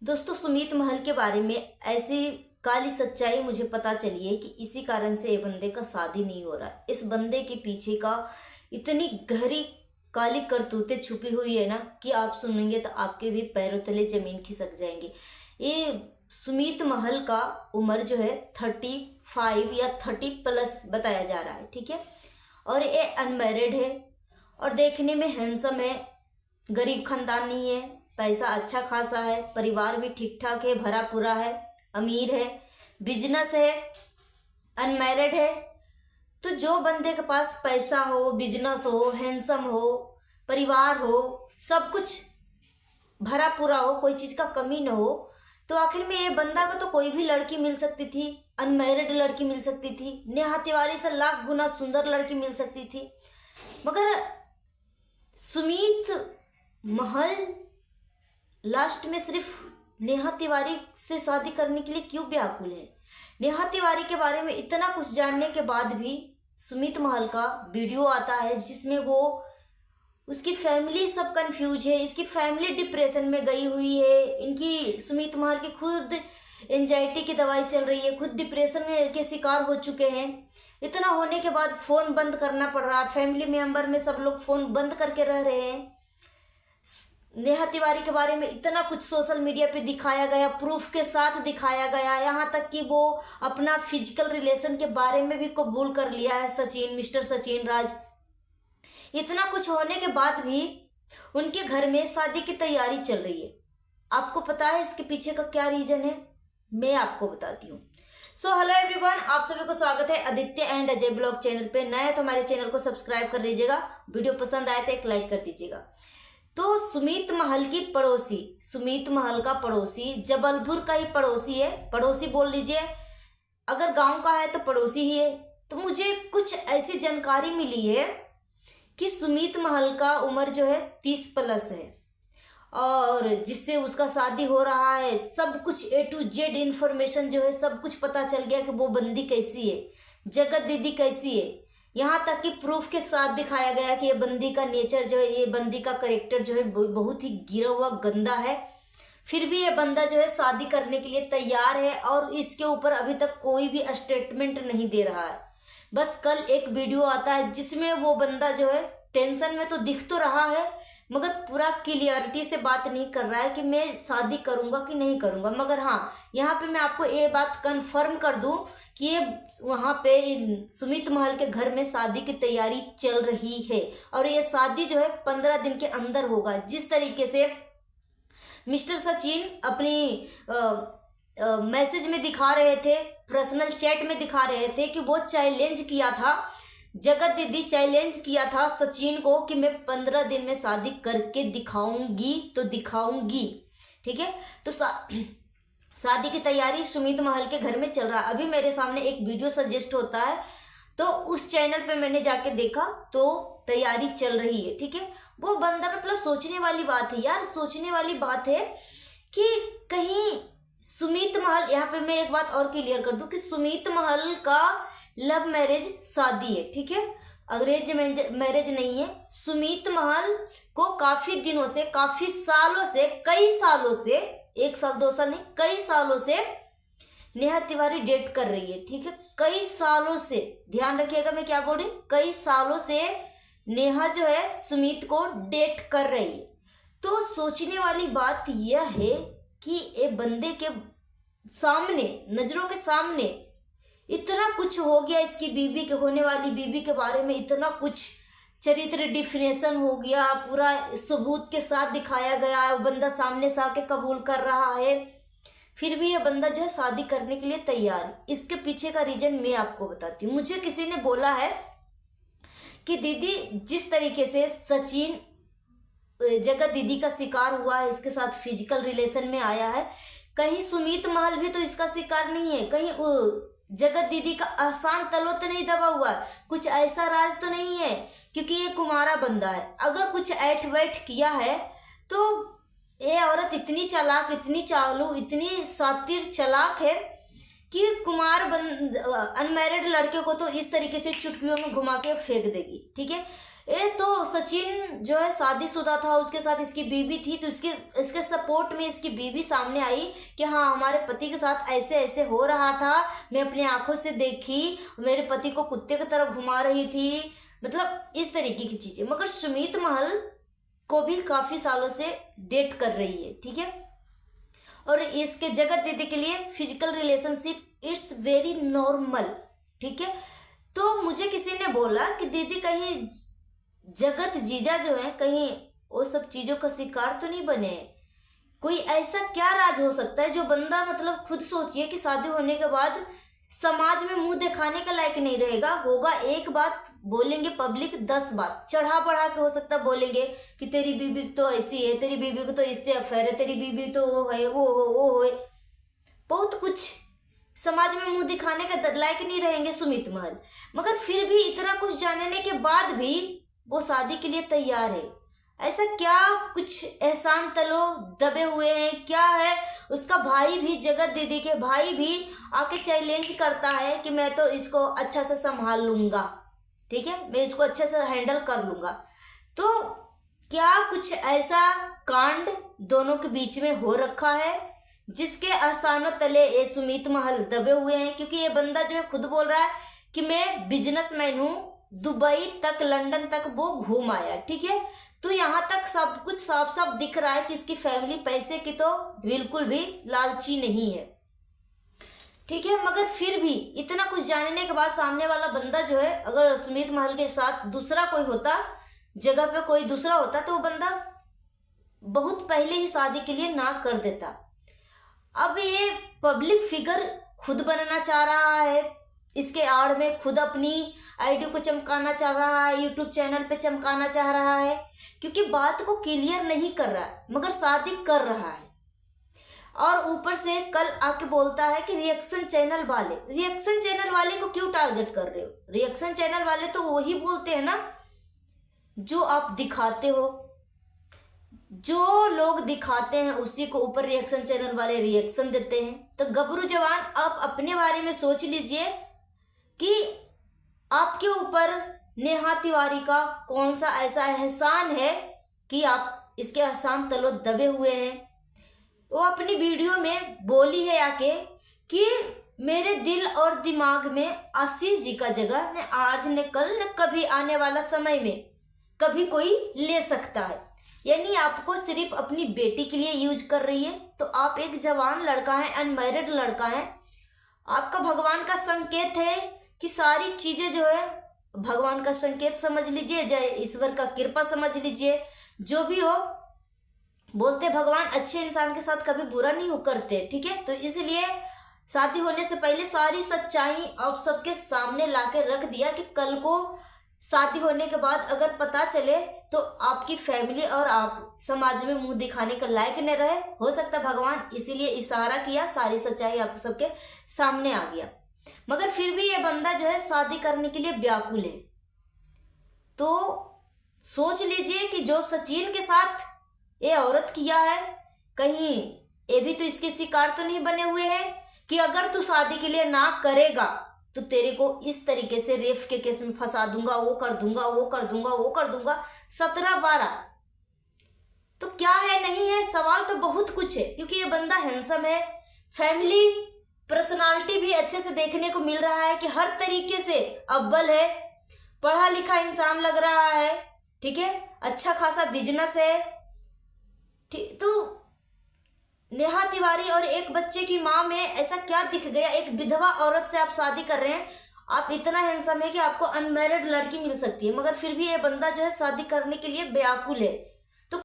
दोस्तों, सुमीत महल के बारे में ऐसी काली सच्चाई मुझे पता चली है कि इसी कारण से ये बंदे का शादी नहीं हो रहा है। इस बंदे के पीछे का इतनी गहरी काली करतूतें छुपी हुई है ना कि आप सुनेंगे तो आपके भी पैरों तले जमीन खिसक जाएंगे। ये सुमीत महल का उम्र जो है 35 या 30+ बताया जा रहा है, ठीक है। और ये अनमैरिड है और देखने में हैंडसम है, गरीब खानदान नहीं है, पैसा अच्छा खासा है, परिवार भी ठीक ठाक है, भरा पूरा है, अमीर है, बिजनेस है, अनमैरिड है। तो जो बंदे के पास पैसा हो, बिजनेस हो, हैंडसम हो, परिवार हो, सब कुछ भरा पूरा हो, कोई चीज़ का कमी ना हो, तो आखिर में ये बंदा को तो कोई भी लड़की मिल सकती थी, अनमैरिड लड़की मिल सकती थी, नेहा तिवारी से लाख गुना सुंदर लड़की मिल सकती थी। मगर सुमीत महल लास्ट में सिर्फ नेहा तिवारी से शादी करने के लिए क्यों व्याकुल है। नेहा तिवारी के बारे में इतना कुछ जानने के बाद भी सुमीत महल का वीडियो आता है जिसमें वो उसकी फैमिली सब कंफ्यूज है, इसकी फैमिली डिप्रेशन में गई हुई है, इनकी सुमीत महल की खुद एंजाइटी की दवाई चल रही है, खुद डिप्रेशन के शिकार हो चुके हैं। इतना होने के बाद फ़ोन बंद करना पड़ रहा है, फैमिली मेम्बर में सब लोग फ़ोन बंद करके रह रहे हैं। नेहा तिवारी के बारे में इतना कुछ सोशल मीडिया पे दिखाया गया, प्रूफ के साथ दिखाया गया, यहाँ तक कि वो अपना फिजिकल रिलेशन के बारे में भी कबूल कर लिया है मिस्टर सचिन राज। इतना कुछ होने के बाद भी उनके घर में शादी की तैयारी चल रही है। आपको पता है इसके पीछे का क्या रीजन है? मैं आपको बताती हूँ। सो हेलो एवरीवन, आप सभी को स्वागत है Aditya and Ajay blog channel पे। नए हैं तो हमारे चैनल को सब्सक्राइब कर लीजिएगा, वीडियो पसंद आए तो एक लाइक कर दीजिएगा। तो सुमीत महल की पड़ोसी, सुमीत महल का पड़ोसी जबलपुर का ही पड़ोसी है, पड़ोसी बोल लीजिए, अगर गांव का है तो पड़ोसी ही है। तो मुझे कुछ ऐसी जानकारी मिली है कि सुमीत महल का उम्र जो है 30+ है और जिससे उसका शादी हो रहा है, सब कुछ A to Z इन्फॉर्मेशन जो है सब कुछ पता चल गया कि वो बंदी कैसी है, जगत दीदी कैसी है। यहाँ तक कि प्रूफ के साथ दिखाया गया कि ये बंदी का नेचर जो है, ये बंदी का करेक्टर जो है बहुत ही गिरा हुआ गंदा है। फिर भी ये बंदा जो है शादी करने के लिए तैयार है और इसके ऊपर अभी तक कोई भी स्टेटमेंट नहीं दे रहा है। बस कल एक वीडियो आता है जिसमें वो बंदा जो है टेंशन में तो दिख तो रहा है मगर पूरा क्लियरिटी से बात नहीं कर रहा है कि मैं शादी करूंगा कि नहीं करूंगा। मगर हाँ, यहाँ पे मैं आपको ये बात कंफर्म कर दूं कि ये वहाँ पे सुमीत महल के घर में शादी की तैयारी चल रही है और ये शादी जो है 15 दिन के अंदर होगा। जिस तरीके से मिस्टर सचिन अपनी मैसेज में दिखा रहे थे, पर्सनल चैट में दिखा रहे थे कि वो चैलेंज किया था, जगत दीदी चैलेंज किया था सचिन को कि मैं 15 दिन में शादी करके दिखाऊंगी तो दिखाऊंगी, ठीक है। तो शादी की तैयारी सुमीत महल के घर में चल रहा है। अभी मेरे सामने एक वीडियो सजेस्ट होता है तो उस चैनल पे मैंने जाके देखा तो तैयारी चल रही है, ठीक है। वो बंदा मतलब सोचने वाली बात है यार, सोचने वाली बात है कि कहीं सुमीत महल, यहाँ पे मैं एक बात और क्लियर कर दूं कि सुमीत महल का लव मैरिज शादी है, ठीक है, अंग्रेज मैरिज नहीं है। सुमीत महल को काफी दिनों से, काफी सालों से, कई सालों से, 1 साल 2 साल नहीं, कई सालों से नेहा तिवारी डेट कर रही है, ठीक है। कई सालों से, ध्यान रखिएगा मैं क्या बोल रही, कई सालों से नेहा जो है सुमीत को डेट कर रही है। तो सोचने वाली बात यह है कि ये बंदे के सामने, नजरों के सामने इतना कुछ हो गया, इसकी बीबी के, होने वाली बीबी के बारे में इतना कुछ चरित्र डिफिनेशन हो गया, पूरा सबूत के साथ दिखाया गया, बंदा सामने से आके कबूल कर रहा है, फिर भी ये बंदा जो है शादी करने के लिए तैयार है। इसके पीछे का रीजन मैं आपको बताती हूँ। मुझे किसी ने बोला है कि दीदी जिस तरीके से सचिन जगत दीदी का शिकार हुआ है, इसके साथ फिजिकल रिलेशन में आया है, कहीं सुमीत महल भी तो इसका शिकार नहीं है, कहीं जगत दीदी का आसान तलो तो नहीं दबा हुआ, कुछ ऐसा राज तो नहीं है, क्योंकि ये कुमारा बंदा है। अगर कुछ ऐठ वैठ किया है तो ये औरत इतनी चालाक, इतनी चालू, इतनी शातिर चालाक है कि अनमैरिड लड़के को तो इस तरीके से चुटकियों में घुमा के फेंक देगी, ठीक है। ये तो सचिन जो है शादीशुदा था, उसके साथ इसकी बीवी थी, तो इसके सपोर्ट में इसकी बीवी सामने आई कि हाँ हमारे पति के साथ ऐसे ऐसे हो रहा था, मैं अपनी आंखों से देखी, मेरे पति को कुत्ते की तरह घुमा रही थी, मतलब इस तरीके की चीजें। मगर सुमीत महल को भी काफी सालों से डेट कर रही है, ठीक है। और इसके जगत दीदी के लिए physical relationship it's very normal, ठीक है। तो मुझे किसी ने बोला कि दीदी कहीं जगत जीजा जो है कहीं वो सब चीजों का शिकार तो नहीं बने, कोई ऐसा क्या राज हो सकता है जो बंदा मतलब खुद सोचिए कि शादी होने के बाद समाज में मुंह दिखाने का लायक नहीं रहेगा, होगा एक बात बोलेंगे पब्लिक 10 बात चढ़ा बढ़ा के हो सकता बोलेंगे कि तेरी बीबी तो ऐसी है, तेरी बीबी को तो इससे अफेयर है, तेरी बीबी तो वो है, वो है, बहुत कुछ समाज में मुंह दिखाने का लायक नहीं रहेंगे सुमित महल। मगर फिर भी इतना कुछ जानने के बाद भी वो शादी के लिए तैयार है। ऐसा क्या कुछ एहसान तलो दबे हुए हैं, क्या है? उसका भाई भी, जगत दीदी के भाई भी आके चैलेंज करता है कि मैं तो इसको अच्छा से संभाल लूंगा, ठीक है, मैं इसको अच्छे से हैंडल कर लूंगा। तो क्या कुछ ऐसा कांड दोनों के बीच में हो रखा है जिसके एहसानों तले ये सुमित महल दबे हुए हैं? क्योंकि ये बंदा जो है खुद बोल रहा है कि मैं बिजनेसमैन हूँ, दुबई तक लंदन तक वो घूम आया, ठीक है। तो यहाँ तक सब कुछ साफ साफ दिख रहा है कि इसकी फैमिली पैसे की तो बिल्कुल भी लालची नहीं है, ठीक है। मगर फिर भी इतना कुछ जानने के बाद सामने वाला बंदा जो है, अगर सुमित महल के साथ दूसरा कोई होता, जगह पे कोई दूसरा होता, तो वो बंदा बहुत पहले ही शादी के लिए ना कर देता। अब ये पब्लिक फिगर खुद बनना चाह रहा है, इसके आड़ में खुद अपनी आईडी को चमकाना चाह रहा है, यूट्यूब चैनल पे चमकाना चाह रहा है, क्योंकि बात को क्लियर नहीं कर रहा है मगर शादी कर रहा है। और ऊपर से कल आके बोलता है कि रिएक्शन चैनल वाले को क्यों टारगेट कर रहे हो? रिएक्शन चैनल वाले तो वही बोलते हैं ना जो आप दिखाते हो, जो लोग दिखाते हैं उसी को ऊपर रिएक्शन चैनल वाले रिएक्शन देते हैं। तो गबरू जवान, आप अपने बारे में सोच लीजिए कि आपके ऊपर नेहा तिवारी का कौन सा ऐसा एहसान है कि आप इसके एहसान तलो दबे हुए हैं। वो अपनी वीडियो में बोली है आके कि मेरे दिल और दिमाग में आशीष जी का जगह न आज न कल न कभी आने वाला समय में कभी कोई ले सकता है। यानी आपको सिर्फ अपनी बेटी के लिए यूज कर रही है। तो आप एक जवान लड़का है, अनमैरिड लड़का है, आपका भगवान का संकेत है कि सारी चीजें जो है भगवान का संकेत समझ लीजिए, जय ईश्वर का कृपा समझ लीजिए, जो भी हो। बोलते भगवान अच्छे इंसान के साथ कभी बुरा नहीं हो करते, ठीक है। तो इसलिए शादी होने से पहले सारी सच्चाई आप सबके सामने लाके रख दिया कि कल को शादी होने के बाद अगर पता चले तो आपकी फैमिली और आप समाज में मुंह दिखाने का लायक न रहे। हो सकता है भगवान इसीलिए इशारा किया, सारी सच्चाई आप सबके सामने आ गया। मगर फिर भी ये बंदा जो है शादी करने के लिए व्याकुल है। तो सोच लीजिए कि जो सचिन के साथ ये औरत किया है, कहीं ये भी तो इसके शिकार तो नहीं बने हुए हैं कि अगर तू शादी के लिए ना करेगा तो तेरे को इस तरीके से रेप के केस में फंसा दूंगा, वो कर दूंगा, वो कर दूंगा, वो कर दूंगा, 17-12। तो क्या है नहीं है, सवाल तो बहुत कुछ है। क्योंकि ये बंदा हैंडसम है, फैमिली पर्सनालिटी भी अच्छे से देखने को मिल रहा है कि हर तरीके से अव्वल है, पढ़ा लिखा इंसान लग रहा है, ठीक है, अच्छा खासा बिजनेस है, ठीक। तो नेहा तिवारी और एक बच्चे की माँ में ऐसा क्या दिख गया? एक विधवा औरत से आप शादी कर रहे हैं, आप इतना हैंडसम है कि आपको अनमैरिड लड़की मिल सकती है, मगर फिर भी ये बंदा जो है शादी करने के लिए व्याकुल है।